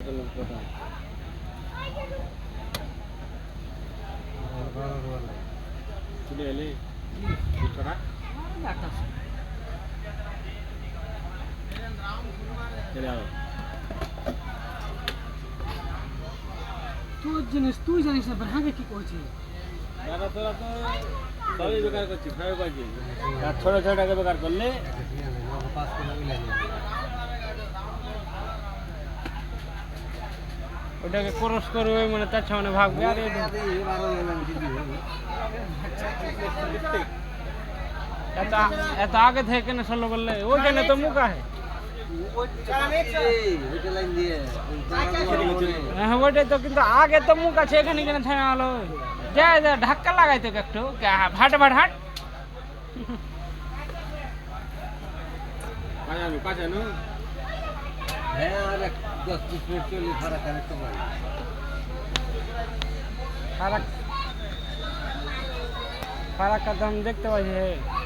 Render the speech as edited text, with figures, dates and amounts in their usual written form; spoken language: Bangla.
চলে এলে চলে যাও তোর জিনিস তুই জানিস না ভাগে কি করছিস দাদা তোরা তো সবই বেকার করছিস সবই করছিস ছোট ছোট টাকা বেকার করলে ওটাকে ক্রস করবে মানে তার সামনে ভাগবে আর এত আগে থেকে কেন সলো করলে ওইখানে তো মুখ আছে হ্যাঁ ওইটাই তো কিন্তু আগে তো মুখ আছে এখানে কেন ছায়া হলো যা যা ধাক্কা লাগাই তো একটু হাট ভাট হাট কাজানো হ্যাঁ আর 10-20 মিনিট চলে ফারাক আরেকটু বাড়ি ফারাক ফারাক का तो हम देखते पाई है